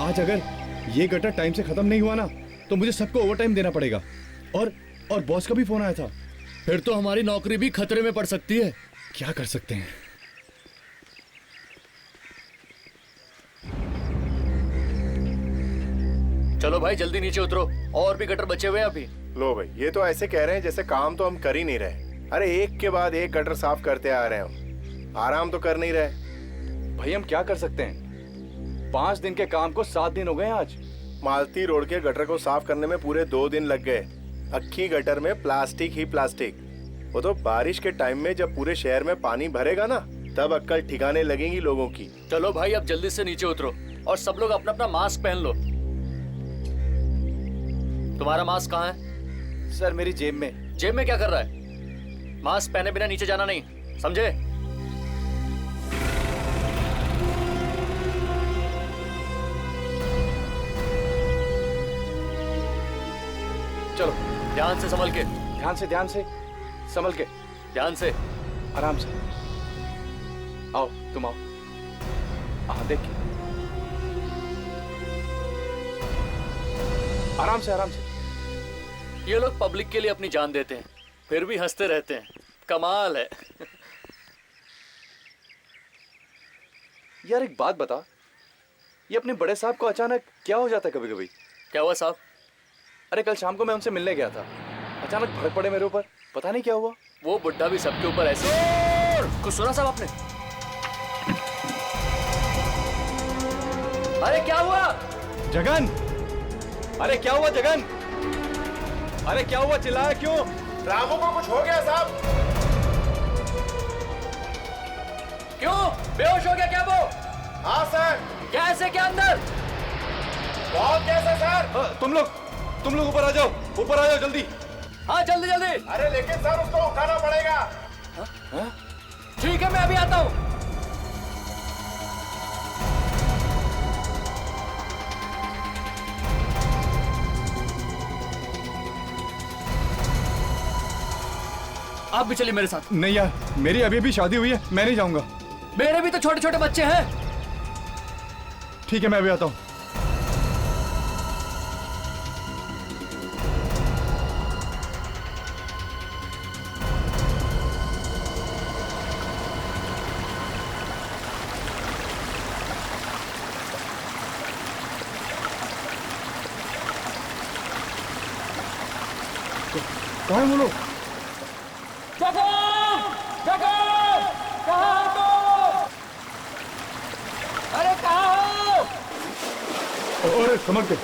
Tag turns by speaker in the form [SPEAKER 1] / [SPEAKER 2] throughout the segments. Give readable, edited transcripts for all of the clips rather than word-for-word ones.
[SPEAKER 1] आज अगर ये गटर टाइम से खत्म नहीं हुआ ना तो मुझे सबको ओवर टाइम देना पड़ेगा। और बॉस का भी फोन आया था।
[SPEAKER 2] फिर तो हमारी नौकरी भी खतरे में पड़ सकती है।
[SPEAKER 1] क्या कर सकते हैं?
[SPEAKER 2] चलो भाई जल्दी नीचे उतरो, और भी गटर बचे हुए हैं अभी।
[SPEAKER 3] लो भाई, ये तो ऐसे कह रहे हैं जैसे काम तो हम कर ही नहीं रहे। अरे एक के बाद एक गटर साफ करते आ रहे हैं हम, आराम तो कर नहीं रहे।
[SPEAKER 1] भाई हम क्या कर सकते हैं? 5 दिन के काम को 7 दिन हो गए आज।
[SPEAKER 3] मालती रोड के गटर को साफ करने में पूरे 2 दिन लग गए। अक्खी गटर में प्लास्टिक ही प्लास्टिक। वो तो बारिश के टाइम में जब पूरे शहर में पानी भरेगा ना, तब अक्कल ठिकाने लगेंगी लोगों की।
[SPEAKER 2] चलो भाई अब जल्दी से नीचे उतरो, और सब लोग अपना अपना मास्क पहन लो। तुम्हारा मास्क कहाँ है?
[SPEAKER 1] सर मेरी जेब में।
[SPEAKER 2] जेब में क्या कर रहा है? मास्क पहने बिना नीचे जाना नहीं, समझे?
[SPEAKER 1] चलो
[SPEAKER 2] ध्यान से संभल के,
[SPEAKER 1] ध्यान से संभल के,
[SPEAKER 2] ध्यान से,
[SPEAKER 1] आराम से। आओ तुम आओ। हाँ देख के, आराम से।
[SPEAKER 2] ये लोग पब्लिक के लिए अपनी जान देते हैं, फिर भी हंसते रहते हैं। कमाल है।
[SPEAKER 1] यार एक बात बता, ये अपने बड़े साहब को अचानक क्या हो जाता है कभी कभी?
[SPEAKER 2] क्या हुआ साहब?
[SPEAKER 1] अरे कल शाम को मैं उनसे मिलने गया था, अचानक भड़क पड़े मेरे ऊपर, पता नहीं क्या हुआ।
[SPEAKER 2] वो बुड्ढा भी सबके ऊपर ऐसे। कुछ सुना साहब आपने? अरे क्या हुआ
[SPEAKER 1] जगन? अरे क्या हुआ जगन? अरे क्या हुआ, चिल्लाया क्यों?
[SPEAKER 3] रामू को कुछ हो गया साहब।
[SPEAKER 2] क्यों? बेहोश हो गया क्या वो?
[SPEAKER 3] हाँ सर।
[SPEAKER 2] कैसे? क्या अंदर?
[SPEAKER 3] बहुत कैसे सर?
[SPEAKER 1] तुम लोग ऊपर आ जाओ जल्दी।
[SPEAKER 2] हाँ जल्दी।
[SPEAKER 3] अरे लेकिन सर उसको उठाना पड़ेगा।
[SPEAKER 2] ठीक है मैं अभी आता हूँ। आप भी चलिए मेरे साथ।
[SPEAKER 1] नहीं यार, मेरी अभी भी शादी हुई है, मैं नहीं जाऊंगा।
[SPEAKER 2] मेरे भी तो छोटे छोटे बच्चे हैं।
[SPEAKER 1] ठीक है मैं अभी आता हूँ। कहाँ है वो लोग?
[SPEAKER 2] अरे कहाँ हो?
[SPEAKER 1] अरे समझ के।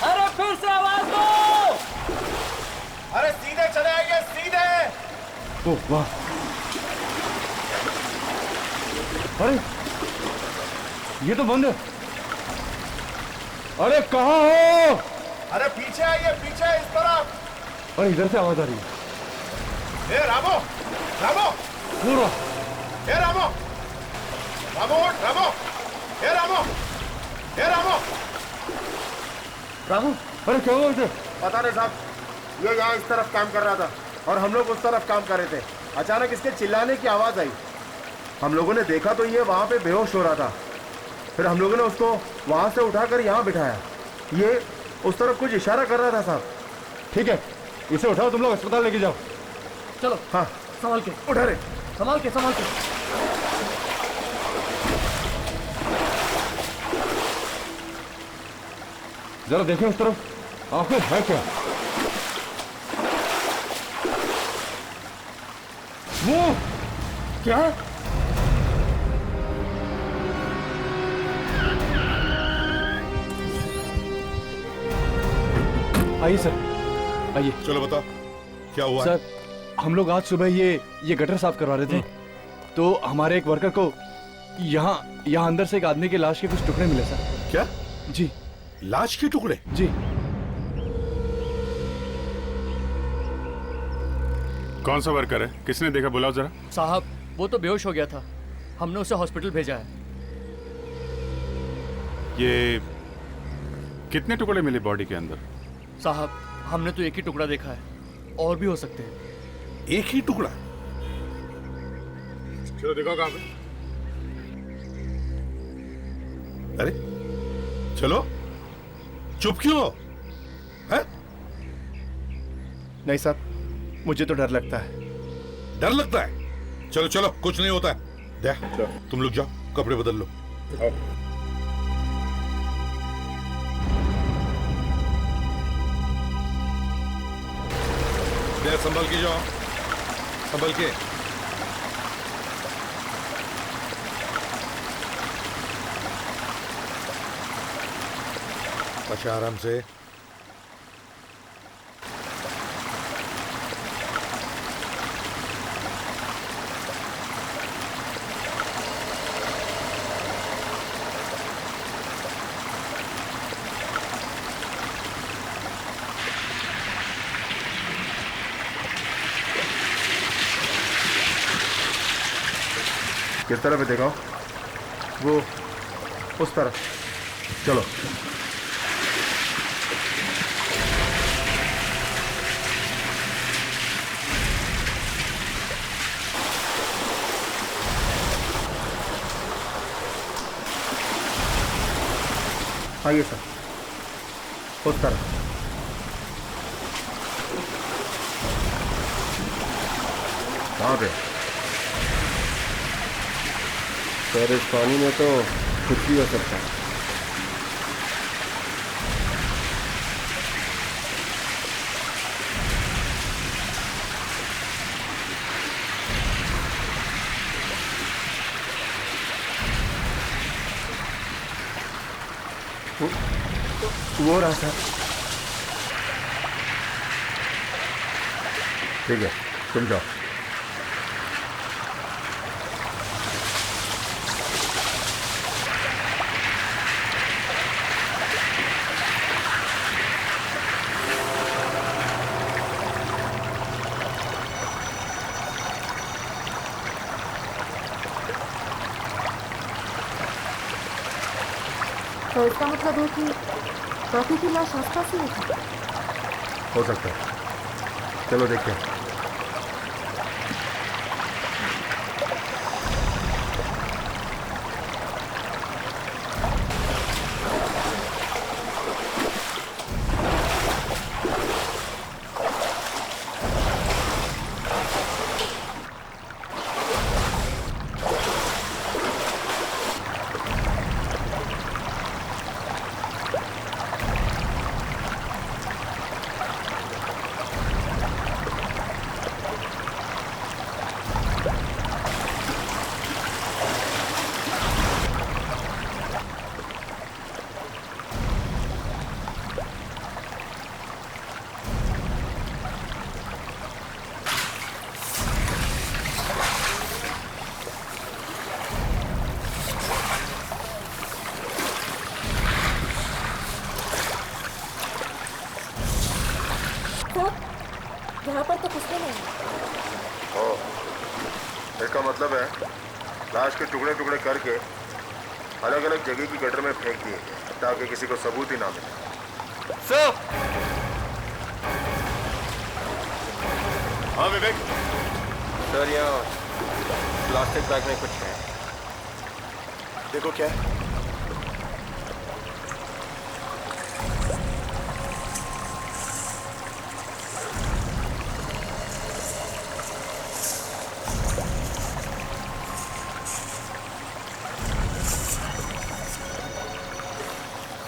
[SPEAKER 2] अरे फिर से आवाज दो।
[SPEAKER 3] अरे सीधे चले आइए, सीधे।
[SPEAKER 1] ओह वाह, अरे ये तो बंद है। अरे कहाँ हो?
[SPEAKER 3] अरे पीछे आइए, पीछे इस तरफ।
[SPEAKER 1] अरे इधर से आवाज आ रही है।
[SPEAKER 3] ए रामो,
[SPEAKER 1] पूरा।
[SPEAKER 3] ए रामो, ए रामो।
[SPEAKER 1] रामू, अरे क्या हुआ इधर?
[SPEAKER 3] पता नहीं साहब, ये यहाँ इस तरफ काम कर रहा था और हम लोग उस तरफ काम कर रहे थे। अचानक इसके चिल्लाने की आवाज आई। हम लोगों ने देखा तो ये वहाँ पे बेहोश हो रहा था। फिर हम लोगों ने उसको वहाँ से उठाकर यहाँ बिठाया। ये उस तरफ कुछ इशारा कर रहा था साहब।
[SPEAKER 1] ठीक है, इसे उठाओ, तुम लोग अस्पताल लेके जाओ।
[SPEAKER 2] चलो।
[SPEAKER 3] हाँ
[SPEAKER 2] संभाल के,
[SPEAKER 3] उठा रहे।
[SPEAKER 2] संभाल के।
[SPEAKER 1] जरा देखें उस तरफ, आखिर है क्या? वो क्या? आइए सर, आइए।
[SPEAKER 4] चलो बताओ क्या हुआ?
[SPEAKER 1] सर हम लोग आज सुबह ये गटर साफ करवा रहे थे, तो हमारे एक वर्कर को यहाँ अंदर से एक आदमी की लाश के कुछ टुकड़े मिले सर।
[SPEAKER 4] क्या?
[SPEAKER 1] जी।
[SPEAKER 4] लाश के टुकड़े?
[SPEAKER 1] जी।
[SPEAKER 5] कौन सा वर्कर है? किसने देखा? बुलाओ जरा।
[SPEAKER 2] साहब वो तो बेहोश हो गया था, हमने उसे हॉस्पिटल भेजा है।
[SPEAKER 5] ये कितने टुकड़े मिले बॉडी के अंदर?
[SPEAKER 2] साहब हमने तो एक ही टुकड़ा देखा है, और भी हो सकते हैं।
[SPEAKER 4] एक ही टुकड़ा?
[SPEAKER 5] चलो देखो कहाँ पे।
[SPEAKER 4] अरे चलो, चुप क्यों हो? है?
[SPEAKER 3] नहीं साहब, मुझे तो डर लगता है।
[SPEAKER 4] डर लगता है? चलो चलो, कुछ नहीं होता है। दे, तुम लोग जाओ, कपड़े बदल लो। दे, संभल के जाओ, संभल के। अच्छा, आराम से।
[SPEAKER 3] किस तरफ है देखो? वो उस तरफ। चलो। आइए सर, उस तरफ। वहां पे सर, इस पानी में तो कुछ भी हो सकता है। वो रहा सर। ठीक है, तुम जाओ।
[SPEAKER 6] तो इसका मतलब है कि रॉकी की लाश आसपास ही है।
[SPEAKER 3] हो सकता है। चलो देखते हैं।
[SPEAKER 6] यहाँ पर तो कुछ भी नहीं है।
[SPEAKER 3] ओह, इसका मतलब है लाश के टुकड़े टुकड़े करके अलग अलग जगह की गटर में फेंक दिए ताकि किसी को सबूत ही ना मिले।
[SPEAKER 2] सर।
[SPEAKER 3] हाँ विवेक।
[SPEAKER 7] सर, यहाँ प्लास्टिक बैग में कुछ है।
[SPEAKER 3] देखो क्या है।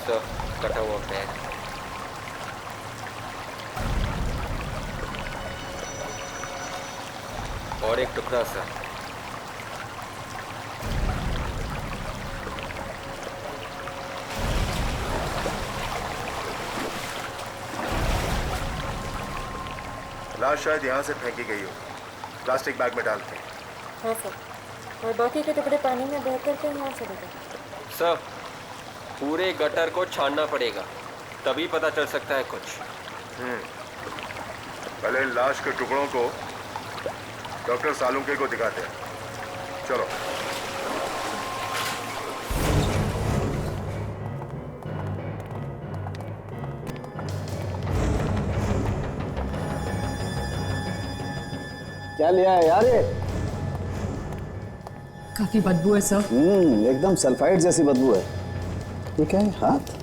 [SPEAKER 7] सर, कटा हुआ बैग। और एक टुकड़ा सर।
[SPEAKER 3] लाश शायद यहाँ से फेंकी गई हो। प्लास्टिक बैग में डालते हैं।
[SPEAKER 6] हाँ सर, और बाकी के टुकड़े पानी में बह करके यहाँ चले गए।
[SPEAKER 7] सर, पूरे गटर को छानना पड़ेगा, तभी पता चल सकता है कुछ।
[SPEAKER 3] पहले लाश के टुकड़ों को डॉक्टर सालुंके को दिखाते हैं। चलो।
[SPEAKER 8] क्या लिया है यार ये?
[SPEAKER 9] काफी बदबू है सर।
[SPEAKER 8] एकदम सल्फाइड जैसी बदबू है। ये क्या है? हाथ?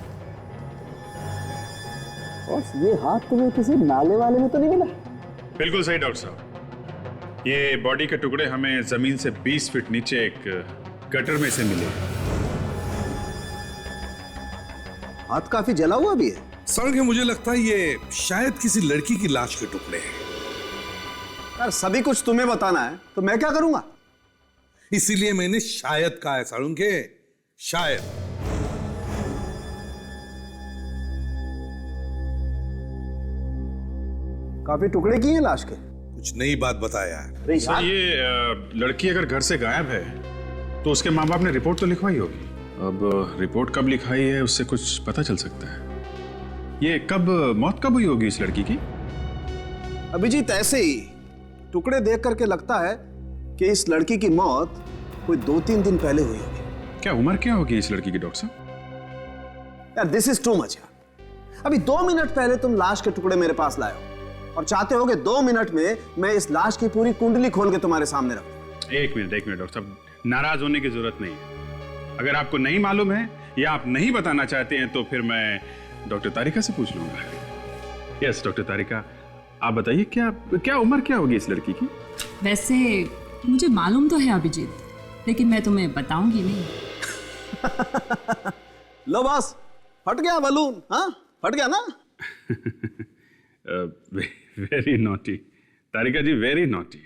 [SPEAKER 8] और ये हाथ तुम्हें किसी नाले वाले में तो नहीं मिला?
[SPEAKER 5] बिल्कुल सही डॉक्टर साहब, ये बॉडी के टुकड़े हमें जमीन से 20 फीट नीचे एक गटर में से मिले।
[SPEAKER 8] हाथ काफी जला हुआ भी है।
[SPEAKER 4] सर मुझे लगता है ये शायद किसी लड़की की लाश के टुकड़े हैं।
[SPEAKER 8] यार सभी कुछ तुम्हें बताना है तो मैं क्या करूंगा?
[SPEAKER 4] इसीलिए मैंने शायद कहा है सारुण के, शायद।
[SPEAKER 8] काफी टुकड़े किए हैं लाश के।
[SPEAKER 4] कुछ नई बात बताया है।
[SPEAKER 8] अरे
[SPEAKER 5] सर ये लड़की अगर घर से गायब है तो उसके माँ बाप ने रिपोर्ट तो लिखवाई होगी। अब रिपोर्ट कब लिखाई है उससे कुछ पता चल सकता है। ये मौत कब हुई होगी इस लड़की की?
[SPEAKER 8] अभिजीत ऐसे ही टुकड़े देख करके लगता है कि इस लड़की की मौत कोई 2-3 दिन पहले हुई होगी।
[SPEAKER 5] क्या उम्र क्या होगी इस लड़की की डॉक्टर साहब?
[SPEAKER 8] यार दिस इज टू मच यार। अभी 2 मिनट पहले तुम लाश के टुकड़े मेरे पास लाए हो और चाहते हो कि 2 मिनट में मैं इस लाश की पूरी कुंडली खोल के तुम्हारे सामने रखूं।
[SPEAKER 5] एक मिनट डॉक्टर साहब, नाराज होने की जरूरत नहीं है। अगर आपको नहीं मालूम है या आप नहीं बताना चाहते हैं तो फिर मैं डॉक्टर तारिका से पूछ लूंगा। यस डॉक्टर तारिका, आप बताइए क्या उम्र क्या होगी इस लड़की की?
[SPEAKER 9] वैसे मुझे मालूम तो है अभिजीत, लेकिन मैं तुम्हें बताऊंगी नहीं।
[SPEAKER 8] लो बस, फट गया बलून। हाँ फट गया ना?
[SPEAKER 5] वेरी नॉटी तारिका जी, वेरी नॉटी।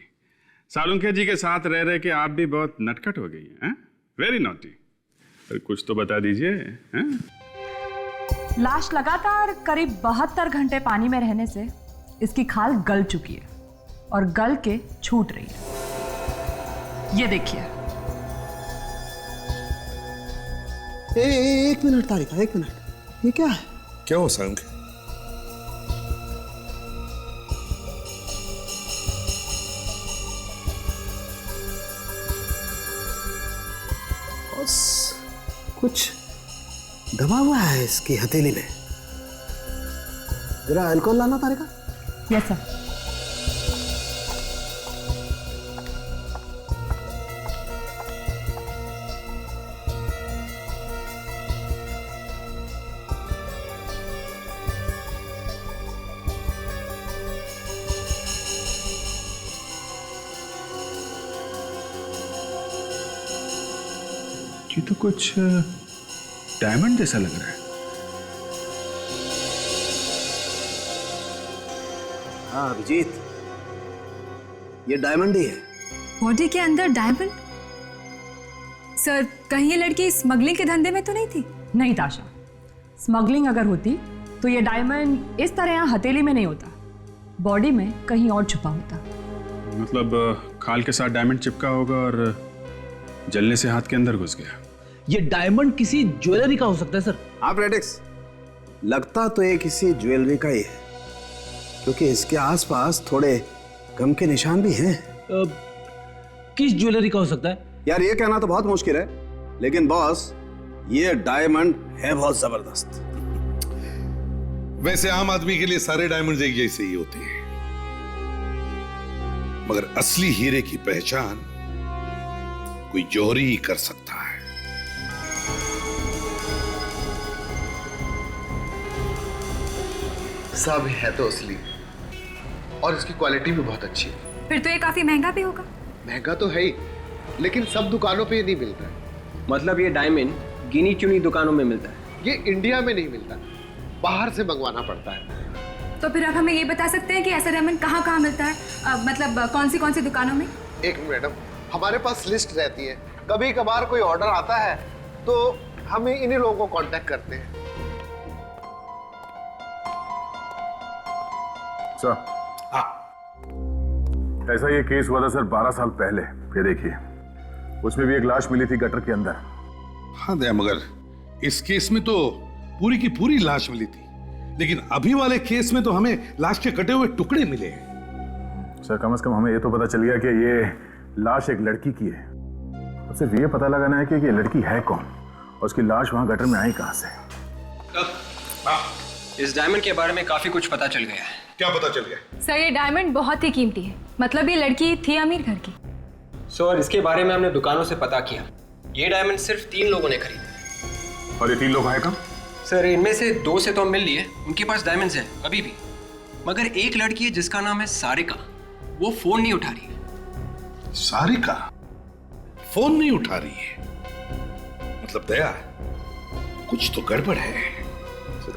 [SPEAKER 5] सालुंखे जी के साथ रह रहे के आप भी बहुत नटखट हो गई हैं। Very naughty. कुछ तो बता दीजिए।
[SPEAKER 10] लाश लगातार करीब 72 घंटे पानी में रहने से इसकी खाल गल चुकी है और गल के छूट रही है। ये देखिए।
[SPEAKER 8] एक मिनट तारिका, एक मिनट। ये क्या है?
[SPEAKER 4] क्या हो सारुण के?
[SPEAKER 8] कुछ दबा हुआ है इसकी हथेली में। जरा अल्कोहल लाना तारिका।
[SPEAKER 10] Yes sir.
[SPEAKER 5] ये तो कुछ डायमंड जैसा लग रहा है।
[SPEAKER 8] हाँ अभिजीत, ये डायमंड ही है।
[SPEAKER 9] बॉडी के अंदर डायमंड? सर कहीं ये लड़की स्मगलिंग के धंधे में तो नहीं थी?
[SPEAKER 10] नहीं ताशा, स्मगलिंग अगर होती तो ये डायमंड इस तरह यहाँ हथेली में नहीं होता, बॉडी में कहीं और छुपा होता।
[SPEAKER 5] मतलब खाल के साथ डायमंड चिपका होगा और जलने से हाथ के अंदर घुस गया।
[SPEAKER 11] ये डायमंड किसी ज्वेलरी का हो सकता है सर।
[SPEAKER 8] हाँ प्रेडिक्स, लगता तो ये किसी ज्वेलरी का ही है, क्योंकि इसके आसपास थोड़े गम के निशान भी हैं।
[SPEAKER 11] किस ज्वेलरी का हो सकता है?
[SPEAKER 8] यार ये कहना तो बहुत मुश्किल है, लेकिन बॉस ये डायमंड है बहुत जबरदस्त।
[SPEAKER 4] वैसे आम आदमी के लिए सारे डायमंड एक जैसे ही होते हैं, मगर असली हीरे की पहचान कोई जौहरी ही कर सकता है।
[SPEAKER 3] सब है तो असली, और इसकी क्वालिटी भी बहुत अच्छी है।
[SPEAKER 9] फिर तो ये काफी महंगा भी होगा।
[SPEAKER 3] महंगा तो है ही, लेकिन सब दुकानों पे नहीं मिलता है।
[SPEAKER 7] मतलब ये डायमंड गिनी चुनी दुकानों में मिलता है?
[SPEAKER 3] ये इंडिया में नहीं मिलता, बाहर से मंगवाना पड़ता है।
[SPEAKER 9] तो फिर आप हमें ये बता सकते हैं कि ऐसा डायमंड कहाँ कहाँ मिलता है? मतलब कौन सी दुकानों में?
[SPEAKER 3] एक मैडम, हमारे पास लिस्ट रहती है, कभी कभार कोई ऑर्डर आता है तो हम इन्हीं लोगों को कांटेक्ट करते हैं।
[SPEAKER 5] सर ऐसा ये केस हुआ था सर 12 साल पहले। ये देखिए, उसमें भी एक लाश मिली थी गटर के अंदर।
[SPEAKER 4] हाँ दया, मगर इस केस में तो पूरी की पूरी लाश मिली थी, लेकिन अभी वाले केस में तो हमें लाश के कटे हुए टुकड़े मिले हैं।
[SPEAKER 5] सर कम से कम हमें ये तो पता चल गया कि ये लाश एक लड़की की है। अब सिर्फ ये पता लगाना है कि ये लड़की है कौन और उसकी लाश वहां गटर में आई कहां से।
[SPEAKER 7] इस डायमंड के बारे में काफी कुछ पता चल गया है।
[SPEAKER 4] क्या पता चल गया?
[SPEAKER 9] सर ये डायमंड बहुत ही कीमती है, मतलब ये लड़की थी अमीर घर की।
[SPEAKER 7] सर इसके बारे में हमने दुकानों से पता किया, ये डायमंड सिर्फ 3 लोगों ने खरीदे।
[SPEAKER 5] और ये 3 लोग आए कहाँ?
[SPEAKER 7] सर इनमें से 2 से तो हम मिल लिए, उनके पास डायमंड्स हैं अभी भी, मगर एक लड़की है जिसका नाम है सारिका, वो फोन नहीं उठा रही है।
[SPEAKER 4] सारिका फोन नहीं उठा रही है? मतलब दया, कुछ तो गड़बड़ है।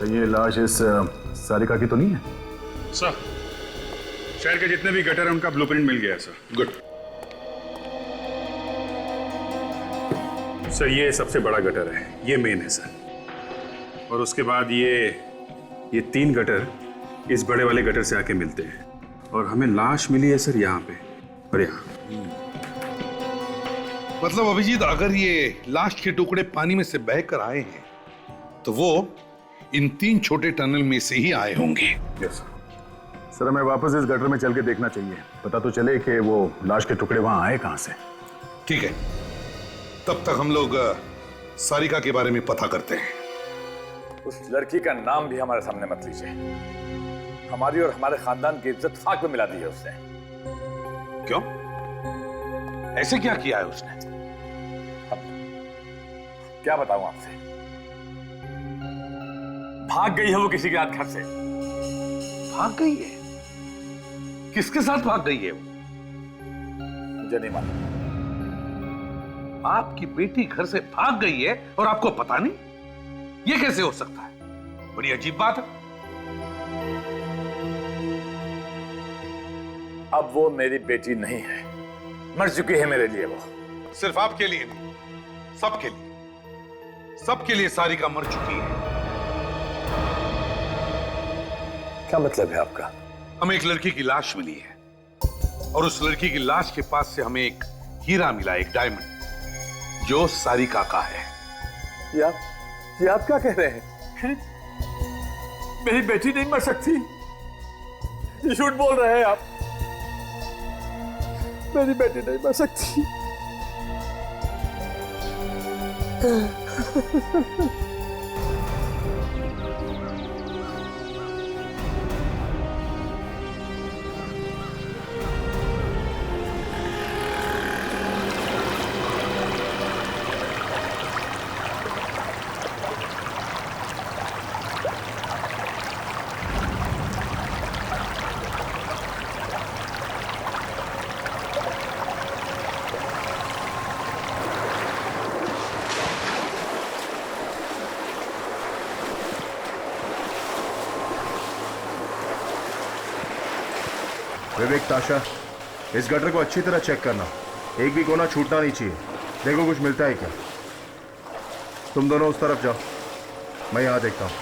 [SPEAKER 5] ये लाश इस सारिका की तो नहीं है? सर शहर के जितने भी गटर हैं उनका ब्लूप्रिंट मिल गया सर।
[SPEAKER 4] गुड।
[SPEAKER 5] सर ये सबसे बड़ा गटर है, ये मेन है सर, और उसके बाद ये 3 गटर इस बड़े वाले गटर से आके मिलते हैं, और हमें लाश मिली है सर यहाँ पे और यहाँ।
[SPEAKER 4] मतलब अभिजीत, अगर ये लाश के टुकड़े पानी में से बहकर आए हैं तो वो इन 3 छोटे टनल में से ही आए होंगे।
[SPEAKER 5] यस सर, हमें वापस इस गटर में चल के देखना चाहिए, पता तो चले कि वो लाश के टुकड़े वहां आए कहां से।
[SPEAKER 4] ठीक है, तब तक हम लोग सारिका के बारे में पता करते हैं।
[SPEAKER 12] उस लड़की का नाम भी हमारे सामने मत लीजिए, हमारी और हमारे खानदान की इज्जत खाक में मिला दी है उसने।
[SPEAKER 4] क्यों? ऐसे क्या किया है उसने?
[SPEAKER 12] क्या बताऊं आपसे, भाग गई है वो किसी के हाथ घर से।
[SPEAKER 4] भाग गई है? किसके साथ भाग गई है वो?
[SPEAKER 12] मुझे नहीं मालूम।
[SPEAKER 4] आपकी बेटी घर से भाग गई है और आपको पता नहीं? ये कैसे हो सकता है? बड़ी अजीब बात है।
[SPEAKER 12] अब वो मेरी बेटी नहीं है, मर चुकी है मेरे लिए। वो
[SPEAKER 4] सिर्फ आपके लिए नहीं, सबके लिए सारिका मर चुकी है।
[SPEAKER 12] क्या मतलब है आपका?
[SPEAKER 4] हमें एक लड़की की लाश मिली है, और उस लड़की की लाश के पास से हमें एक हीरा मिला, एक डायमंड, जो सारिका का है।
[SPEAKER 12] ये आप क्या कह रहे हैं? मेरी बेटी नहीं मर सकती, ये झूठ बोल रहे हैं आप। मेरी बेटी नहीं मर सकती।
[SPEAKER 3] विवेक, ताशा, इस गटर को अच्छी तरह चेक करना, एक भी कोना छूटना नहीं चाहिए। देखो कुछ मिलता है क्या। तुम दोनों उस तरफ जाओ, मैं यहां देखता हूं।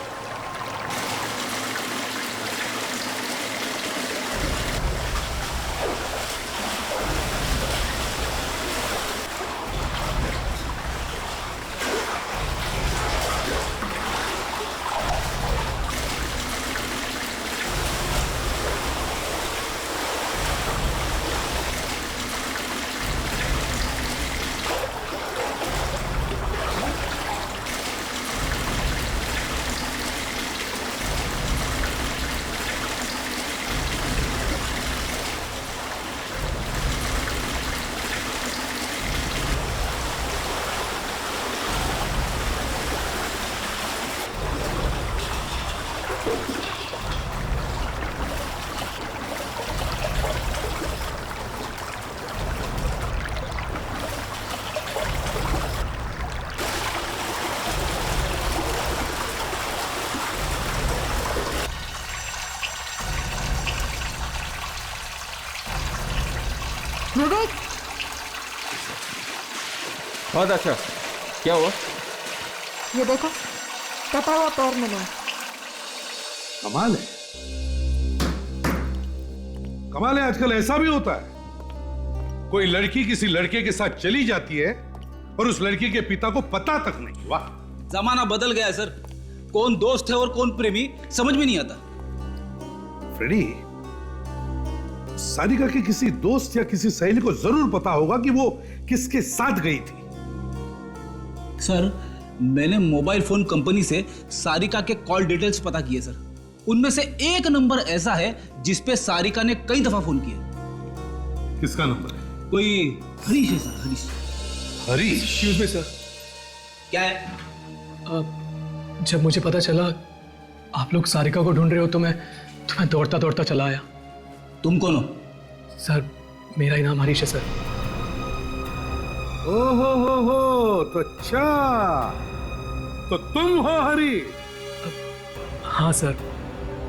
[SPEAKER 6] विवेक,
[SPEAKER 3] हाँ ताशा, क्या हुआ?
[SPEAKER 6] ये देखो, कटा हुआ पैर मिला।
[SPEAKER 4] कमाल है, कमाल है। आजकल ऐसा भी होता है, कोई लड़की किसी लड़के के साथ चली जाती है और उस लड़की के पिता को पता तक नहीं। वाह,
[SPEAKER 11] जमाना बदल गया है सर, कौन दोस्त है और कौन प्रेमी समझ में नहीं आता।
[SPEAKER 4] फ्रेडी, सारिका के किसी दोस्त या किसी सहेली को जरूर पता होगा कि वो किसके साथ गई थी।
[SPEAKER 11] सर मैंने मोबाइल फोन कंपनी से सारिका के कॉल डिटेल्स पता किए सर, उनमें से एक नंबर ऐसा है जिसपे सारिका ने कई दफा फोन किया।
[SPEAKER 4] किसका नंबर है?
[SPEAKER 11] कोई हरीश है sir, Harish.
[SPEAKER 4] Harish?
[SPEAKER 13] Excuse me sir.
[SPEAKER 11] क्या है?
[SPEAKER 13] जब मुझे पता चला आप लोग सारिका को ढूंढ रहे हो तो मैं दौड़ता दौड़ता चला आया।
[SPEAKER 11] तुम कौन हो?
[SPEAKER 13] सर मेरा ही नाम हरीश है सर।
[SPEAKER 4] हो तो अच्छा, तो तुम हो हरीश?
[SPEAKER 13] हाँ सर।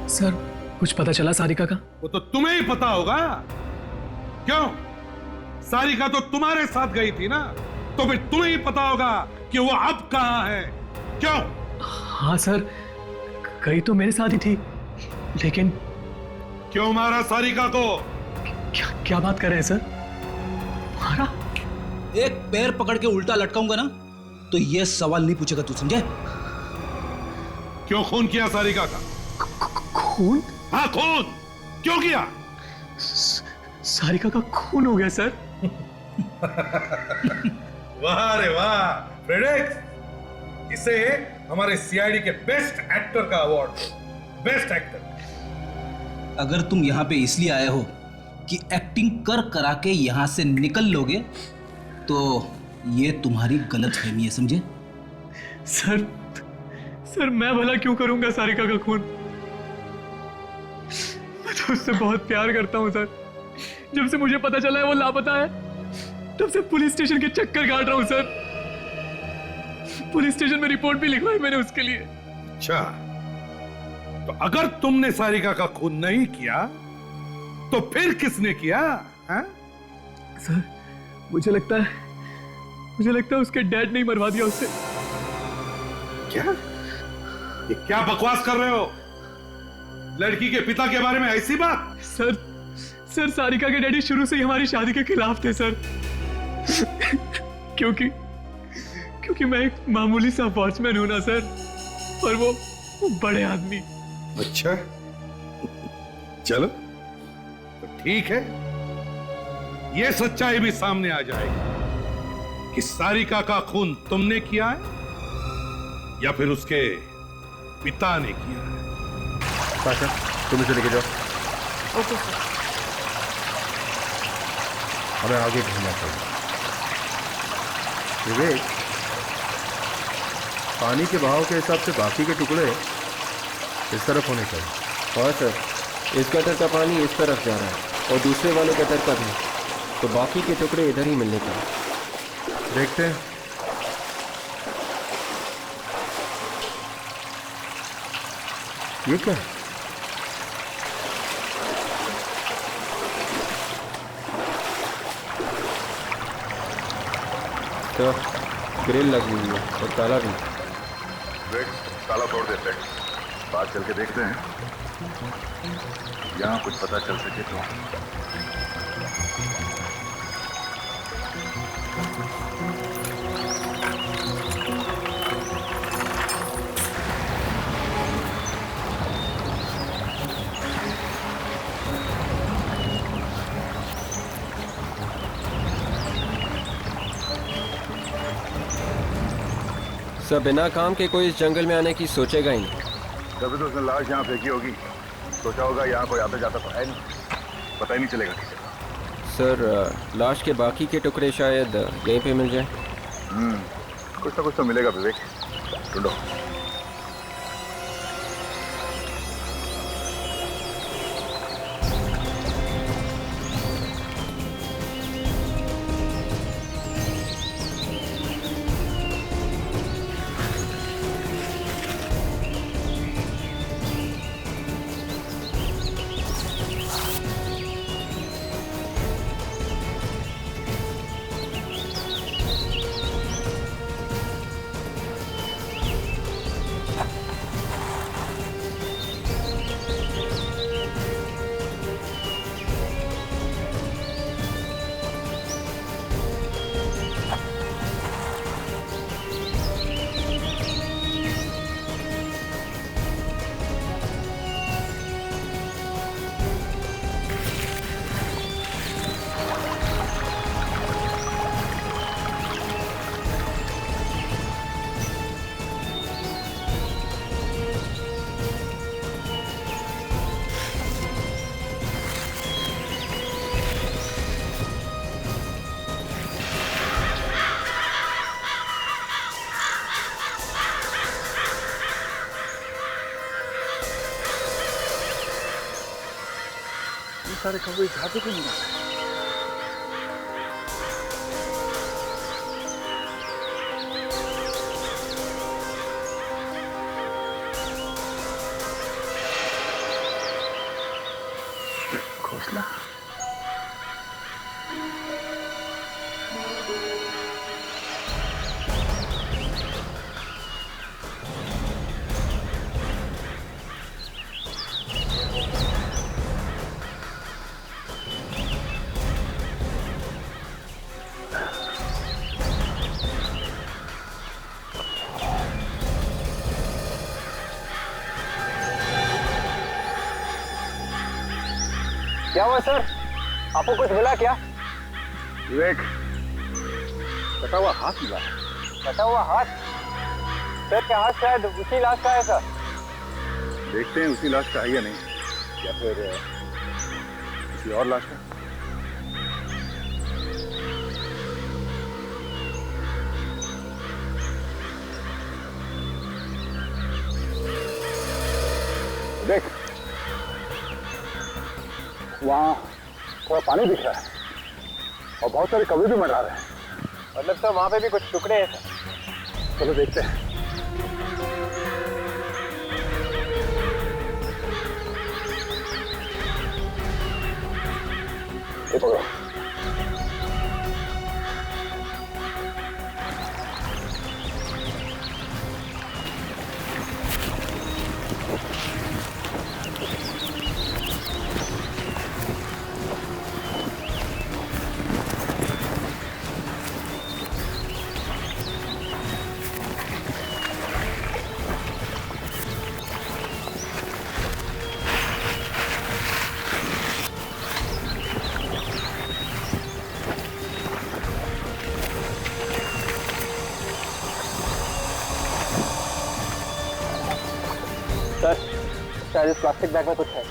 [SPEAKER 13] सर कुछ पता चला सारिका का?
[SPEAKER 4] वो तो तुम्हें ही पता होगा। क्यों? सारिका तो तुम्हारे साथ गई थी ना, तो फिर तुम्हें ही पता होगा कि वो अब कहां है। क्यों?
[SPEAKER 13] हाँ सर, गई तो मेरे साथ ही थी, लेकिन
[SPEAKER 4] क्यों मारा सारिका को?
[SPEAKER 13] क्या बात कर रहे हैं सर? मारा?
[SPEAKER 11] एक पैर पकड़ के उल्टा लटकाऊंगा ना तो ये सवाल नहीं पूछेगा तू, समझे?
[SPEAKER 4] क्यों खून किया सारिका का?
[SPEAKER 13] खून?
[SPEAKER 4] हाँ खून क्यों किया?
[SPEAKER 13] सारिका का खून हो गया सर।
[SPEAKER 4] वाह रे वाह फ्रेडेक्स, इसे हमारे सीआईडी के बेस्ट एक्टर का अवार्ड, बेस्ट एक्टर।
[SPEAKER 11] अगर तुम यहाँ पे इसलिए आए हो कि एक्टिंग कर करा के यहाँ से निकल लोगे तो ये तुम्हारी गलतफहमी है, समझे?
[SPEAKER 13] सर मैं भला क्यों करूंगा सारिका का खून? मैं तो उससे बहुत प्यार करता हूँ सर। जब से मुझे पता चला है वो लापता है, तब से पुलिस स्टेशन के चक्कर काट रहा हूँ सर। पुलिस स्टेशन में रिपोर्ट भी लिखवाई मैंने उसके लिए।
[SPEAKER 4] अच्छा, तो अगर तुमने सारिका का खून नहीं किया तो फिर किसने किया? है?
[SPEAKER 13] सर मुझे लगता है उसके डैड ने ही मरवा दिया उसे।
[SPEAKER 4] क्या? ये क्या बकवास कर रहे हो? लड़की के पिता के बारे में ऐसी बात?
[SPEAKER 13] सर सारिका के डैडी शुरू से ही हमारी शादी के खिलाफ थे सर। क्योंकि मैं एक मामूली सा वॉचमैन हूं ना सर, और वो बड़े आदमी।
[SPEAKER 4] अच्छा चलो तो ठीक है, ये सच्चाई भी सामने आ जाएगी कि सारिका का खून तुमने किया है या फिर उसके पिता ने किया है।
[SPEAKER 3] साशा तुम इसे लेके जाओ।
[SPEAKER 6] Okay sir.
[SPEAKER 3] हमें आगे ढूंढना चाहिए। विवेक, पानी के बहाव के हिसाब से बाकी के टुकड़े इस तरफ होने चाहिए।
[SPEAKER 14] हाँ सर, इस गटर का पानी इस तरफ जा रहा है और दूसरे वाले गटर का भी, तो बाकी के टुकड़े इधर ही मिलने चाहिए।
[SPEAKER 3] देखते हैं। ये क्या है?
[SPEAKER 14] तो ग्रिल लगी हुई है और ताला भी।
[SPEAKER 15] ताला तोड़ देते हैं, बाहर चल के देखते हैं, यहाँ कुछ पता चल सके तो।
[SPEAKER 14] सर बिना काम के कोई इस जंगल में आने की सोचेगा ही नहीं।
[SPEAKER 15] तभी तो उसने लाश यहाँ फेंकी होगी, सोचा होगा यहाँ कोई आता जाता तो है नहीं, पता ही नहीं चलेगा किसी को।
[SPEAKER 14] सर लाश के बाकी के टुकड़े शायद यहीं पे मिल जाए।
[SPEAKER 15] कुछ ना कुछ तो मिलेगा विवेक, ढूंढो। सारे कौवे यहाँ पे क्यों नहीं आ रहे? घोंसला
[SPEAKER 7] क्या हुआ सर? आपको कुछ मिला क्या?
[SPEAKER 15] विवेक, कटा हुआ हाथ मिला।
[SPEAKER 7] कटा हुआ हाथ? सर क्या हाथ शायद उसी लाश का है सर।
[SPEAKER 15] देखते हैं उसी लाश का है या नहीं, या फिर किसी और लाश का। देख, वहाँ थोड़ा पानी दिख रहा है और बहुत सारे कौवे भी मंडरा रहे हैं।
[SPEAKER 7] मतलब सर वहाँ पे भी कुछ टुकड़े हैं सर।
[SPEAKER 15] चलो देखते हैं। ये पकड़ो।
[SPEAKER 7] सर शायद इस प्लास्टिक बैग में कुछ है।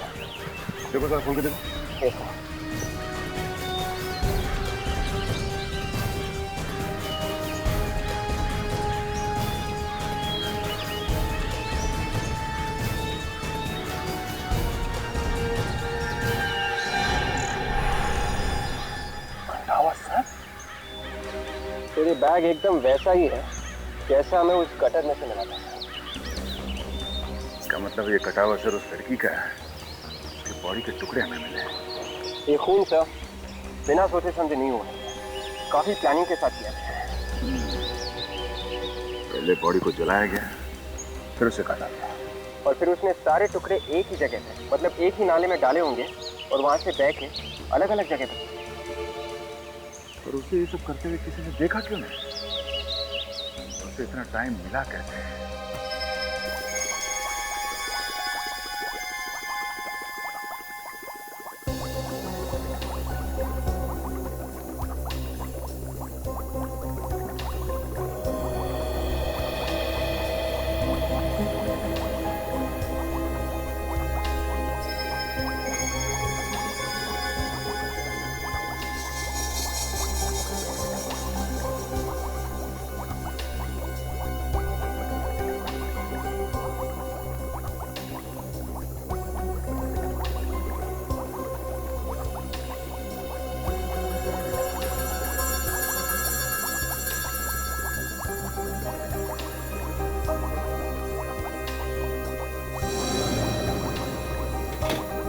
[SPEAKER 15] देखो सर, खोल के देखो।
[SPEAKER 7] तेरे बैग एकदम वैसा ही है जैसा हमें उस गटर में से मिला था।
[SPEAKER 15] इसका मतलब ये कटा हुआ सर उस लड़की का है, उसके बॉडी के टुकड़े हमें मिले।
[SPEAKER 7] ये खून सर बिना सोचे समझे नहीं हुआ, काफी प्लानिंग के साथ किया गया।
[SPEAKER 15] पहले बॉडी को जलाया गया, फिर उसे काटा गया,
[SPEAKER 7] और फिर उसने सारे टुकड़े एक ही जगह पे, मतलब एक ही नाले में डाले होंगे और वहां से बह के अलग अलग जगह पे।
[SPEAKER 15] और उसे ये सब करते हुए किसी ने देखा क्यों नहीं? उसे इतना टाइम मिला कैसे?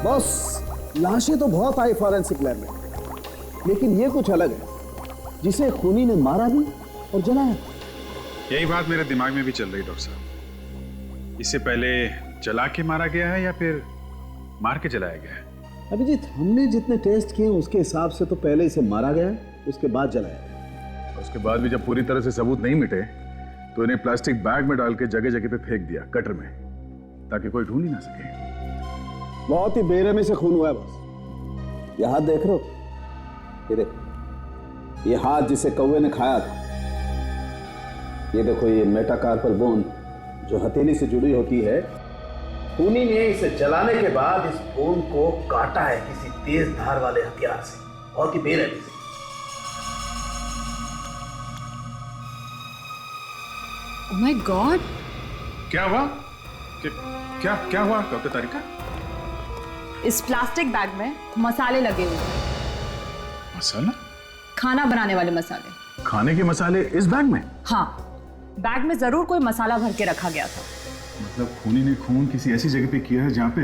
[SPEAKER 8] बॉस, लाशें तो बहुत आई फॉरेंसिक लैब में, लेकिन ये कुछ अलग है, जिसे खूनी ने मारा भी और जलाया।
[SPEAKER 5] यही बात मेरे दिमाग में भी चल रही डॉक्टर साहब। इससे पहले जला के मारा गया है या फिर मार के जलाया गया है?
[SPEAKER 8] अभिजीत, हमने जितने टेस्ट किए उसके हिसाब से तो पहले इसे मारा गया, उसके बाद जलाया गया।
[SPEAKER 15] उसके बाद भी जब पूरी तरह से सबूत नहीं मिटे तो इन्हें प्लास्टिक बैग में डाल के जगह जगह पे फेंक दिया, कटर में, ताकि कोई ढूंढ ही ना सके।
[SPEAKER 8] बहुत ही बेरहमी से खून हुआ है बॉस। ये हाथ देख रहे हो? ये देखो, ये हाथ जिसे कौवे ने खाया था। ये देखो, ये मेटाकार्पल बोन जो हथेली से जुड़ी होती है, खूनी ने इसे जलाने के बाद इस बोन को काटा है किसी तेज धार वाले हथियार से, बहुत ही बेरहमी से।
[SPEAKER 9] Oh my God!
[SPEAKER 5] क्या हुआ? क्या क्या हुआ डॉक्टर तारिका?
[SPEAKER 10] इस प्लास्टिक बैग में मसाले लगे हुए हैं।
[SPEAKER 15] मसाला?
[SPEAKER 10] खाना बनाने वाले मसाले।
[SPEAKER 15] खाने के मसाले इस बैग में?
[SPEAKER 10] हाँ, बैग में जरूर कोई मसाला भर के रखा गया था।
[SPEAKER 15] मतलब खूनी ने खून किसी ऐसी जगह पे किया है जहाँ पे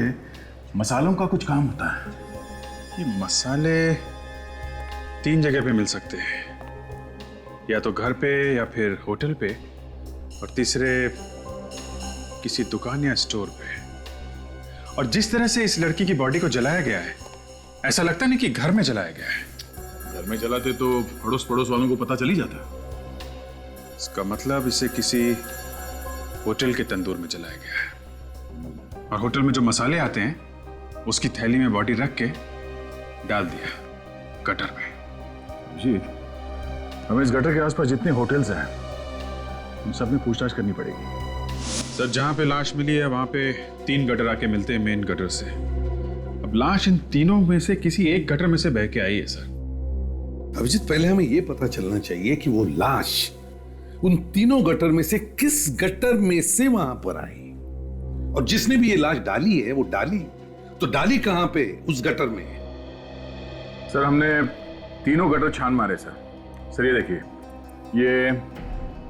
[SPEAKER 15] मसालों का कुछ काम होता है।
[SPEAKER 5] ये मसाले 3 जगह पे मिल सकते हैं, या तो घर पे या फिर होटल पे, और तीसरे किसी दुकान या स्टोर पे। और जिस तरह से इस लड़की की बॉडी को जलाया गया है, ऐसा लगता नहीं कि घर में जलाया गया है।
[SPEAKER 15] घर में जलाते तो अड़ोस पड़ोस वालों को पता चल ही जाता।
[SPEAKER 5] इसका मतलब इसे किसी होटल के तंदूर में जलाया गया है, और होटल में जो मसाले आते हैं उसकी थैली में बॉडी रख के डाल दिया गटर में।
[SPEAKER 15] जी, हमें इस गटर के आसपास जितने होटल्स हैं उन सब में पूछताछ करनी पड़ेगी।
[SPEAKER 5] सर, जहां पे लाश मिली है वहां पे 3 गटर आके मिलते हैं मेन गटर से। अब लाश इन तीनों में से किसी एक गटर में से बह के आई है सर।
[SPEAKER 4] अभिजीत, पहले हमें यह पता चलना चाहिए कि वो लाश उन तीनों गटर में से किस गटर में से वहां पर आई, और जिसने भी ये लाश डाली है वो डाली कहां पे? उस गटर में।
[SPEAKER 15] सर, हमने तीनों गटर छान मारे सर। ये देखिए,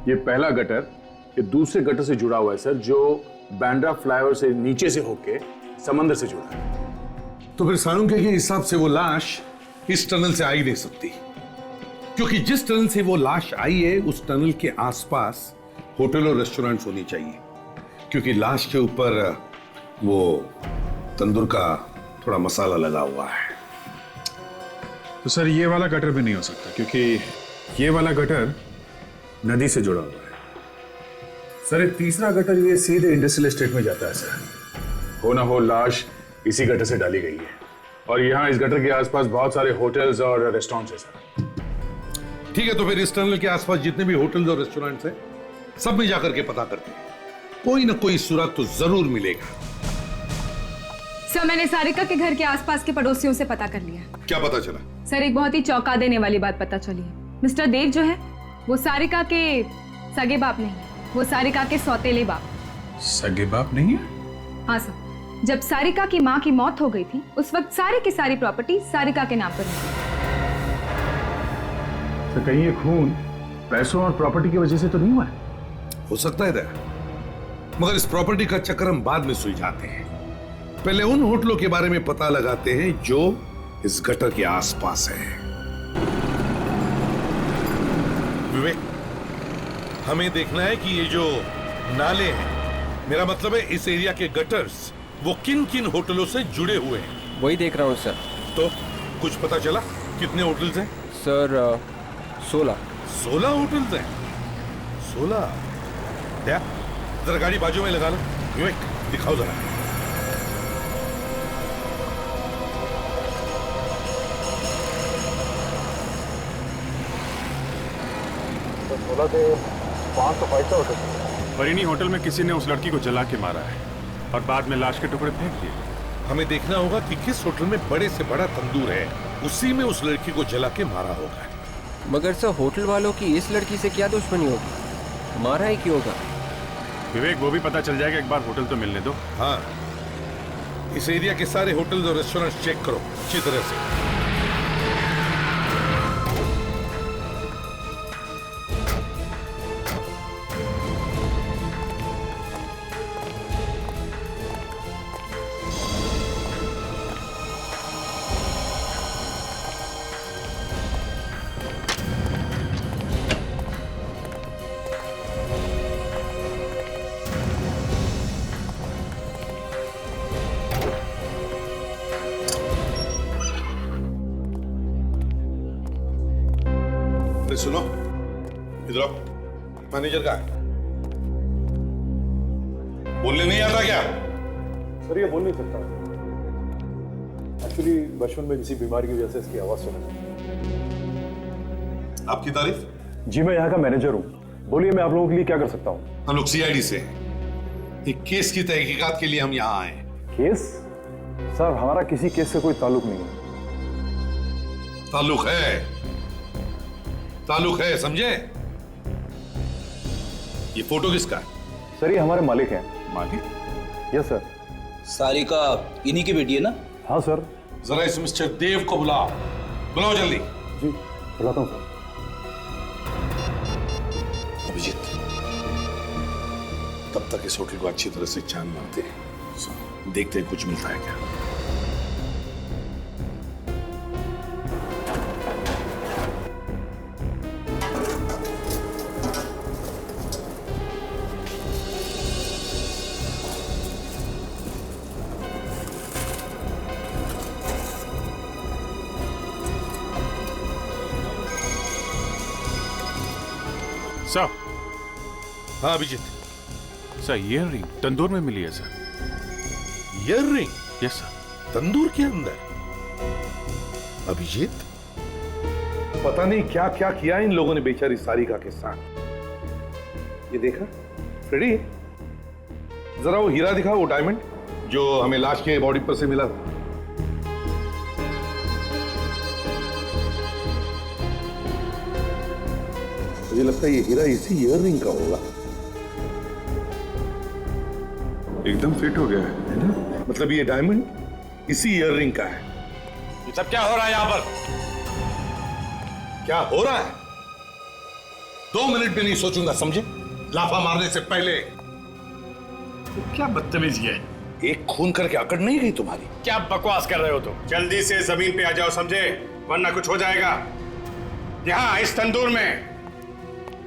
[SPEAKER 15] ये पहला गटर ये दूसरे गटर से जुड़ा हुआ है सर, जो बांद्रा फ्लाईओवर से नीचे से होके समंदर से जुड़ा है।
[SPEAKER 4] तो फिर साळुंखे के हिसाब से वो लाश इस टनल से आ ही नहीं सकती, क्योंकि जिस टनल से वो लाश आई है उस टनल के आसपास होटल और रेस्टोरेंट्स होनी चाहिए, क्योंकि लाश के ऊपर वो तंदूर का थोड़ा मसाला लगा हुआ है।
[SPEAKER 5] तो सर, ये वाला गटर भी नहीं हो सकता, क्योंकि ये वाला गटर नदी से जुड़ा हुआ है।
[SPEAKER 15] सर, एक तीसरा गटर ये सीधे इंडस्ट्रियल एस्टेट में जाता है सर। हो ना हो लाश इसी गटर से डाली गई है, और यहाँ इस गटर के आसपास बहुत सारे होटल्स और रेस्टोरेंट्स हैं सर।
[SPEAKER 4] ठीक है, तो फिर इस टनल के आसपास जितने भी होटल्स और रेस्टोरेंट्स हैं सब में जाकर के पता करते हैं, कोई ना कोई सुराग तो जरूर मिलेगा।
[SPEAKER 9] सर, मैंने सारिका के घर के आसपास के पड़ोसियों से पता कर लिया।
[SPEAKER 4] क्या पता चला?
[SPEAKER 9] सर, एक बहुत ही चौंका देने वाली बात पता चली है। मिस्टर देव जो है वो सारिका के सगे बाप नहीं, वो सारिका के सौतेले बाप।
[SPEAKER 5] सगे बाप नहीं है?
[SPEAKER 9] हाँ सर, जब सारिका की माँ की मौत हो गई थी उस वक्त सारी की सारी प्रॉपर्टी सारिका के नाम पर थी।
[SPEAKER 15] तो कहीं ये खून पैसों और प्रॉपर्टी की वजह से तो नहीं हुआ है?
[SPEAKER 4] हो सकता है दया, मगर इस प्रॉपर्टी का चक्कर हम बाद में सुलझाते हैं। पहले उन होटलों के बारे में पता लगाते हैं जो इस गटर के आसपास है। विवेक, हमें देखना है कि ये जो नाले हैं, मेरा मतलब है इस एरिया के गटर्स, वो किन किन होटलों से जुड़े हुए हैं।
[SPEAKER 14] वही देख रहा हूँ सर।
[SPEAKER 4] तो कुछ पता चला कितने होटल्स हैं?
[SPEAKER 14] सर 16
[SPEAKER 4] होटल्स हैं। 16? क्या? जरा गाड़ी बाजू में लगा लो। विवेक, दिखाओ जरा।
[SPEAKER 5] तो 16 से 5 तो 5 होटल। परिणी होटल में किसी ने उस लड़की को जला के मारा है और बाद में लाश के टुकड़े फेंक दिए।
[SPEAKER 4] हमें देखना होगा कि किस होटल में बड़े से बड़ा तंदूर है, उसी में उस लड़की को जला के मारा होगा।
[SPEAKER 14] मगर सर, होटल वालों की इस लड़की से क्या दुश्मनी होगी? मारा ही क्यों होगा?
[SPEAKER 5] विवेक, वो भी पता चल जाएगा, एक बार होटल तो मिलने दो।
[SPEAKER 4] हाँ, इस एरिया के सारे होटल्स और रेस्टोरेंट्स चेक करो अच्छी तरह से। सुनो, इधर आओ। मैनेजर का बोलने नहीं आता क्या?
[SPEAKER 12] सर, ये बोल नहीं सकता। एक्चुअली बचपन में किसी बीमारी की वजह से इसकी आवाज सुना।
[SPEAKER 4] आपकी तारीफ?
[SPEAKER 12] जी, मैं यहाँ का मैनेजर हूँ। बोलिए, मैं आप लोगों के लिए क्या कर सकता हूँ?
[SPEAKER 4] हम लोग सीआईडी से हैं। एक केस की तहकीकात के लिए हम यहाँ आए।
[SPEAKER 12] केस? सर, हमारा किसी केस से कोई ताल्लुक नहीं है।
[SPEAKER 4] ताल्लुक है, समझे? ये फोटो किसका है?
[SPEAKER 12] सर, ये हमारे मालिक हैं।
[SPEAKER 4] मालिक?
[SPEAKER 12] Yes sir.
[SPEAKER 11] सारिका इन्हीं की बेटी है ना?
[SPEAKER 12] हाँ सर।
[SPEAKER 4] जरा इस मिस्टर देव को बुलाओ, बुलाओ जल्दी।
[SPEAKER 12] जी बुलाता हूँ सर।
[SPEAKER 4] अभिजीत, तब तक इस होटल को अच्छी तरह से छान मारते हैं, देखते हैं कुछ मिलता है क्या।
[SPEAKER 5] सर।
[SPEAKER 4] हाँ Abhijit.
[SPEAKER 5] Sir earring tandoor में मिली है sir.
[SPEAKER 4] Earring?
[SPEAKER 5] Yes sir.
[SPEAKER 4] Tandoor के अंदर? अभिजीत, पता नहीं क्या क्या किया इन लोगों ने बेचारी सारिका के साथ। ये देखा फ्रेडी, जरा वो हीरा दिखा, वो डायमंड जो हमें लाश के बॉडी पर से मिला था। मुझे लगता है ये हीरा इसी ईयर रिंग का होगा।
[SPEAKER 5] एकदम फिट हो गया है ना?
[SPEAKER 4] मतलब ये डायमंड इसी ईयर रिंग का है।
[SPEAKER 5] ये सब क्या हो रहा है यहाँ पर?
[SPEAKER 4] क्या हो रहा है? 2 मिनट भी नहीं सोचूंगा, समझे? लाफा मारने से पहले।
[SPEAKER 5] तो क्या बदतमीजी है?
[SPEAKER 4] एक खून करके अकड़ नहीं गई तुम्हारी?
[SPEAKER 5] क्या बकवास कर रहे हो तुम? जल्दी से जमीन पे आ जाओ, समझे? वरना कुछ हो जाएगा। यहाँ इस तंदूर में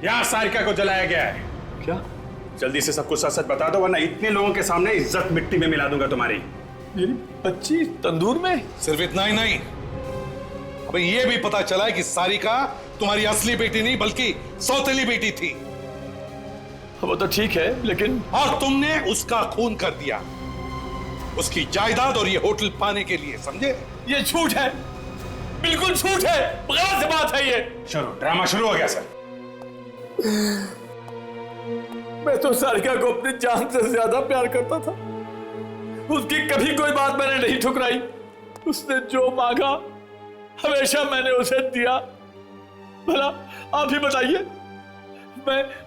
[SPEAKER 5] यहाँ सारिका को जलाया गया है।
[SPEAKER 4] क्या?
[SPEAKER 5] जल्दी से सब कुछ सच सच बता दो, वरना इतने लोगों के सामने इज्जत मिट्टी में मिला दूंगा तुम्हारी।
[SPEAKER 12] मेरी बच्ची तंदूर में?
[SPEAKER 4] सिर्फ इतना ही नहीं, अबे ये भी पता चला है कि सारिका तुम्हारी असली बेटी नहीं बल्कि सौतेली बेटी थी।
[SPEAKER 12] वो तो ठीक है, लेकिन
[SPEAKER 4] और तुमने उसका खून कर दिया, उसकी जायदाद और ये होटल पाने के लिए, समझे?
[SPEAKER 12] ये झूठ है, बिल्कुल झूठ है, गलत बात है ये।
[SPEAKER 5] चलो ड्रामा शुरू हो गया सर।
[SPEAKER 12] मैं तो सारिका को अपनी जान से ज्यादा प्यार करता था। उसकी कभी कोई बात मैंने नहीं ठुकराई। उसने जो मांगा हमेशा मैंने उसे दिया। भला आप ही बताइए,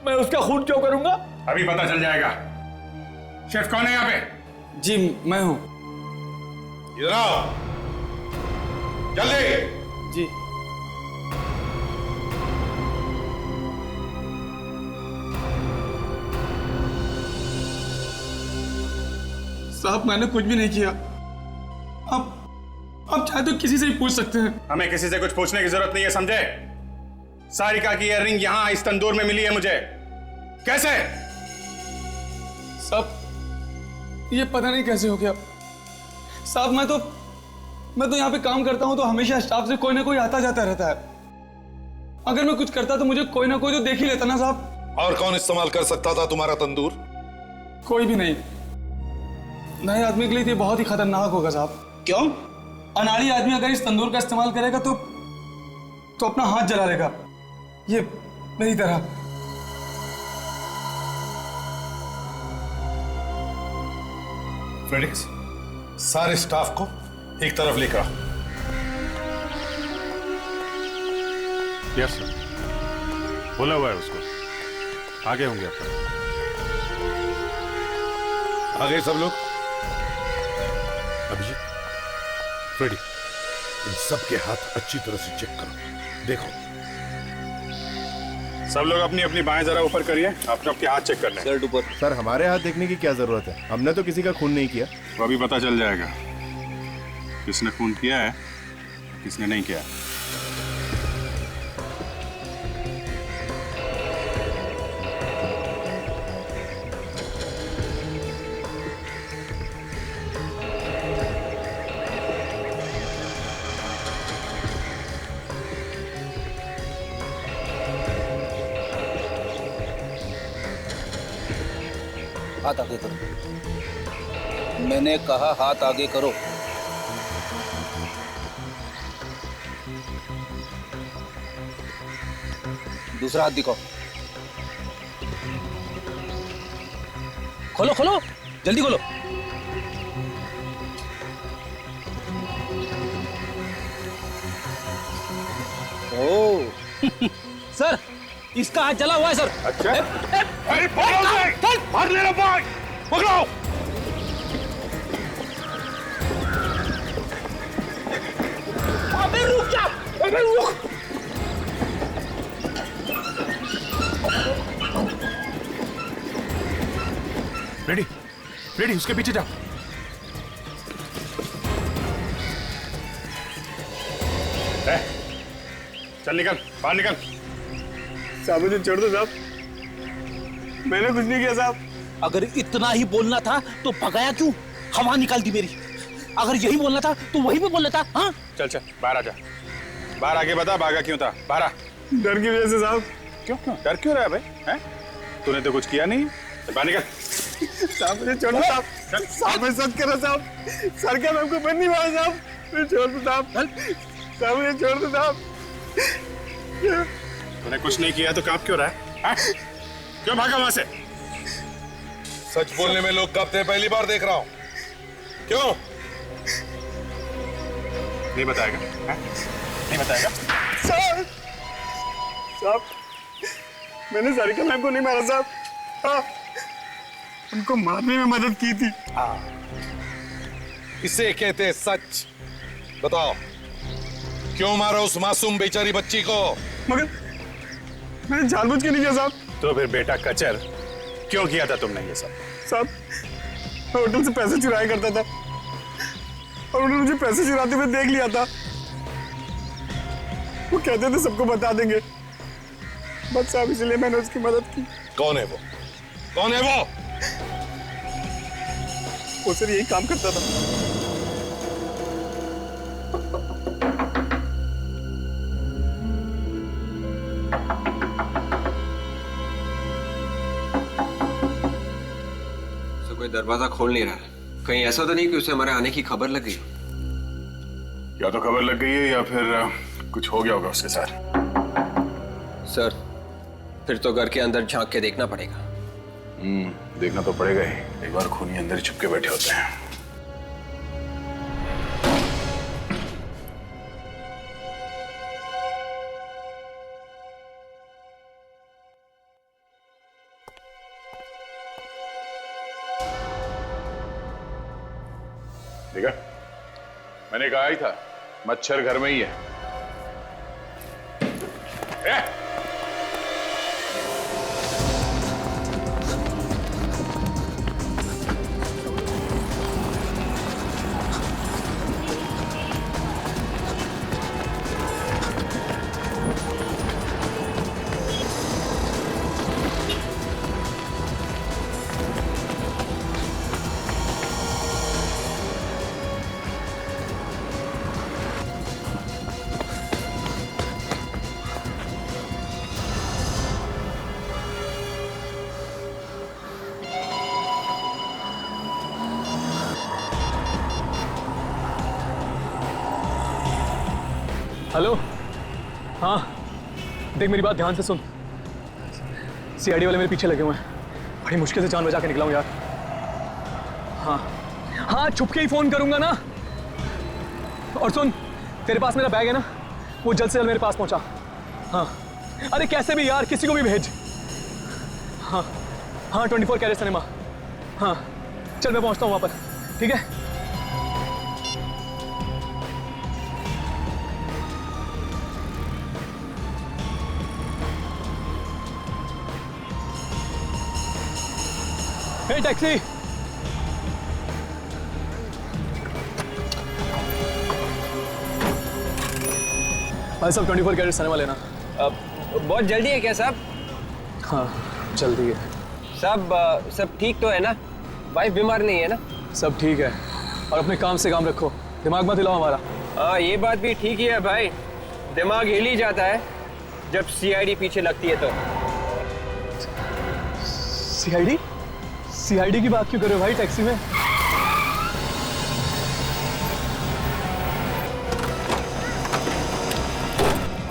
[SPEAKER 12] मैं उसका खून क्यों करूंगा?
[SPEAKER 5] अभी पता चल जाएगा। शेफ कौन है यहाँ पे?
[SPEAKER 13] जी मैं हूं।
[SPEAKER 4] इधर आओ जल्दी।
[SPEAKER 13] जी। साहब मैंने कुछ भी नहीं किया। आप चाहे तो किसी से ही पूछ सकते हैं।
[SPEAKER 5] हमें किसी से कुछ पूछने की जरूरत नहीं है, समझे? सारिका की ईयररिंग यहाँ इस तंदूर में मिली है मुझे। कैसे?
[SPEAKER 13] साहब ये पता नहीं कैसे हो गया। साहब मैं तो यहाँ पे काम करता हूँ तो हमेशा स्टाफ से कोई ना कोई आता जाता रहता है। अगर मैं कुछ करता तो मुझे कोई ना कोई तो देख ही लेता ना साहब।
[SPEAKER 4] और कौन इस्तेमाल कर सकता था तुम्हारा तंदूर?
[SPEAKER 13] कोई भी नहीं। नए आदमी के लिए तो बहुत ही खतरनाक होगा साहब। क्यों? अनाड़ी आदमी अगर इस तंदूर का इस्तेमाल करेगा तो अपना हाथ जला लेगा, ये मेरी तरह।
[SPEAKER 4] फ्रेडिक्स, सारे स्टाफ को एक तरफ लेकर आओ।
[SPEAKER 5] यस सर, बोला हुआ है उसको। आगे होंगे आप।
[SPEAKER 4] आ गए सब लोग? अभिजीत, फ्रेडी, इन सब के हाथ अच्छी तरह से चेक करो, देखो।
[SPEAKER 5] सब लोग अपनी अपनी बाएं जरा ऊपर करिए, अपने अपने हाथ चेक कर लें।
[SPEAKER 3] शर्ट ऊपर। सर हमारे हाथ देखने की क्या जरूरत है? हमने तो किसी का खून नहीं किया।
[SPEAKER 5] वो अभी पता चल जाएगा किसने खून किया है, किसने नहीं किया।
[SPEAKER 11] हाथ आगे करो। मैंने कहा हाथ आगे करो। दूसरा हाथ दिखाओ। खोलो खोलो, जल्दी खोलो। ओ सर, इसका हाथ जला हुआ है सर।
[SPEAKER 4] अच्छा? अरे मार लेना, पकड़ो।
[SPEAKER 12] अरे रुक।
[SPEAKER 15] रेडी रेडी, उसके पीछे जाओ।
[SPEAKER 5] चल निकल, बाहर निकल।
[SPEAKER 12] साहब मुझे छोड़ दो साहब, मैंने कुछ नहीं किया साहब।
[SPEAKER 11] अगर इतना ही बोलना था तो भगाया क्यों? हवा निकाल दी मेरी। अगर यही बोलना था तो वही पे बोलना था। हाँ
[SPEAKER 5] चल चल बाहर आ जा, बाहर आके बता भागा क्यों था, बाहर आ।
[SPEAKER 12] डर की वजह से साहब।
[SPEAKER 5] क्यों डर क्यों रहा है भाई? हैं? तूने तो कुछ किया नहीं, बाहर निकल।
[SPEAKER 12] साहब मुझे छोड़ दो साहब, साहब मैं सच कर रहा साहब, सर क्या मैं आपको बंद नहीं मारा साहब, मुझे छोड़ दो साहब, साहब मुझे छोड़ दो साहब।
[SPEAKER 5] तूने कुछ नहीं किया तो कांप क्यों रहा है? क्यों भागा वहां से?
[SPEAKER 4] सच बोलने में लोग कांपते हैं, पहली बार देख रहा हूं। क्यों
[SPEAKER 5] नहीं बताएगा? नहीं बताएगा?
[SPEAKER 12] साहब साहब मैंने सारिका मैम को नहीं मारा साहब, हाँ, उनको मारने में मदद की थी।
[SPEAKER 4] इसे कहते हैं सच। बताओ क्यों मारा उस मासूम बेचारी बच्ची को?
[SPEAKER 12] मगर मैंने जानबूझ के नहीं किया साहब।
[SPEAKER 5] तो फिर बेटा कचर क्यों किया था तुमने ये सब?
[SPEAKER 12] साहब मैं होटल से पैसे चुराया करता था और उन्होंने मुझे पैसे चुराते हुए देख लिया था। वो कहते थे सबको बता देंगे, बस साहब इसलिए मैंने उसकी मदद की।
[SPEAKER 4] कौन है वो? कौन है वो?
[SPEAKER 12] वो सर यही काम करता था।
[SPEAKER 7] कोई दरवाजा खोल नहीं रहा, कहीं ऐसा तो नहीं कि उसे हमारे आने की खबर लग गई?
[SPEAKER 5] या तो खबर लग गई है या फिर कुछ हो गया होगा उसके साथ।
[SPEAKER 7] सर फिर तो घर के अंदर झांक के देखना पड़ेगा।
[SPEAKER 5] देखना तो पड़ेगा ही, एक बार खूनी अंदर छुप के बैठे होते हैं। देखा, मैंने कहा ही था मच्छर घर में ही है।
[SPEAKER 13] हेलो, हाँ देख मेरी बात ध्यान से सुन। सीआईडी वाले मेरे पीछे लगे हुए हैं, बड़ी मुश्किल से जान बचा के निकला हूँ यार। हाँ हाँ छुप के ही फोन करूंगा ना। और सुन, तेरे पास मेरा बैग है ना, वो जल्द से जल्द मेरे पास पहुंचा। हाँ अरे कैसे भी यार, किसी को भी भेज। हाँ हाँ 24 कैरेट सिनेमा। हाँ चल मैं पहुंचता हूँ वहां पर, ठीक है? हे टैक्सी, भाई साहब 24 कैरेट सिनेमा लेना।
[SPEAKER 7] बहुत जल्दी है क्या साहब?
[SPEAKER 13] हाँ जल्दी है
[SPEAKER 7] साहब। सब ठीक तो है ना? वाइफ बीमार नहीं है ना?
[SPEAKER 13] सब ठीक है, और अपने काम से काम रखो, दिमाग मत हिलाओ हमारा।
[SPEAKER 7] हाँ ये बात भी ठीक ही है भाई, दिमाग हिल ही जाता है जब सीआईडी पीछे लगती है तो।
[SPEAKER 13] सीआईडी? सीआईडी की बात क्यों कर रहे हो भाई टैक्सी में?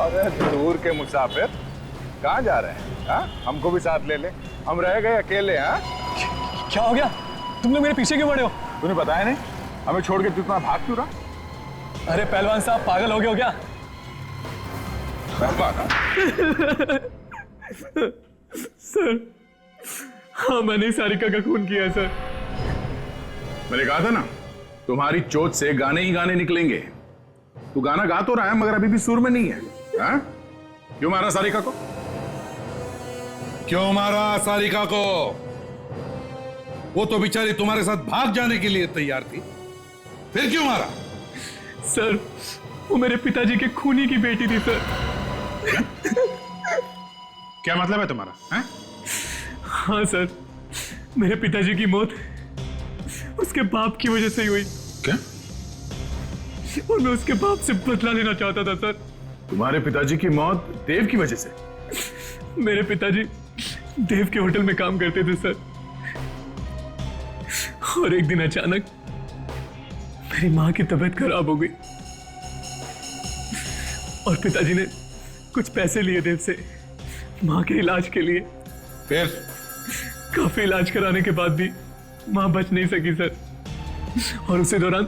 [SPEAKER 15] अरे दूर के मुसाफिर कहाँ जा रहे हैं? हाँ हमको भी साथ ले ले, हम रह गए अकेले। हाँ
[SPEAKER 13] क्या हो गया? तुम लोग मेरे पीछे क्यों पड़े हो?
[SPEAKER 15] तूने बताया नहीं, हमें छोड़ के तू इतना भाग क्यों रहा?
[SPEAKER 13] अरे पहलवान साहब पागल हो गए हो क्या? सर हाँ मैंने सारिका का खून किया है सर।
[SPEAKER 15] मैंने कहा था ना, तुम्हारी चोट से गाने ही गाने निकलेंगे। तू गाना गा तो रहा है मगर अभी भी सुर में नहीं है। हाँ? क्यों मारा सारिका को?
[SPEAKER 4] क्यों मारा सारिका को? वो तो बेचारी तुम्हारे साथ भाग जाने के लिए तैयार थी, फिर क्यों मारा?
[SPEAKER 13] सर वो मेरे पिताजी के खूनी की बेटी थी सर।
[SPEAKER 5] क्या मतलब है तुम्हारा? हैं?
[SPEAKER 13] हाँ सर, मेरे पिताजी की मौत उसके बाप की वजह से ही हुई।
[SPEAKER 15] क्या?
[SPEAKER 13] और मैं उसके बाप से बदला लेना चाहता था सर।
[SPEAKER 15] तुम्हारे पिताजी की मौत देव की वजह से?
[SPEAKER 13] मेरे पिताजी देव के होटल में काम करते थे सर, और एक दिन अचानक मेरी माँ की तबीयत खराब हो गई और पिताजी ने कुछ पैसे लिए देव से माँ के इलाज के लिए।
[SPEAKER 4] फिर
[SPEAKER 13] काफी इलाज कराने के बाद भी माँ बच नहीं सकी सर, और उसी दौरान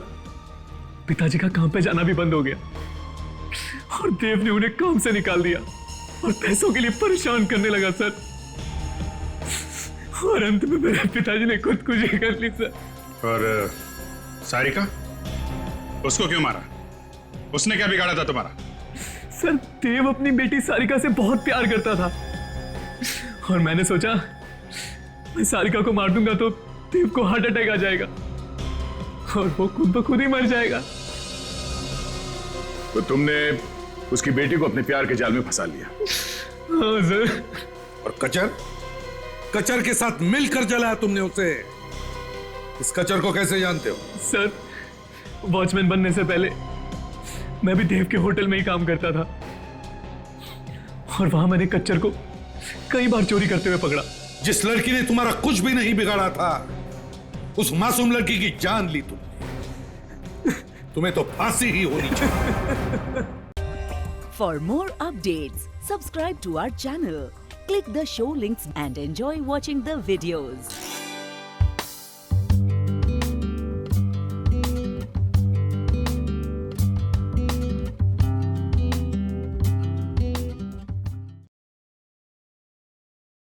[SPEAKER 13] पिताजी का काम पे जाना भी बंद हो गया और देव ने उन्हें काम से निकाल दिया और पैसों के लिए परेशान करने लगा सर, और अंत में मेरे पिताजी ने खुदकुशी कर ली सर।
[SPEAKER 5] और सारिका, उसको क्यों मारा? उसने क्या बिगाड़ा था तुम्हारा?
[SPEAKER 13] सर देव अपनी बेटी सारिका से बहुत प्यार करता था और मैंने सोचा मैं सारिका को मार दूंगा तो देव को हार्ट अटैक आ जाएगा और वो खुद ब खुद ही मर जाएगा।
[SPEAKER 15] तो तुमने उसकी बेटी को अपने प्यार के जाल में फंसा लिया?
[SPEAKER 13] हाँ सर।
[SPEAKER 4] और कचर के साथ मिलकर जलाया तुमने उसे। इस कचर को कैसे जानते हो?
[SPEAKER 13] सर वॉचमैन बनने से पहले मैं भी देव के होटल में ही काम करता था और वहां मैंने कच्चर को कई बार चोरी करते हुए पकड़ा।
[SPEAKER 4] जिस लड़की ने तुम्हारा कुछ भी नहीं बिगाड़ा था, उस मासूम लड़की की जान ली तुमने। तुम्हें तो फांसी ही होनी चाहिए।
[SPEAKER 16] For more updates, subscribe to our channel, click the show links and enjoy watching the videos.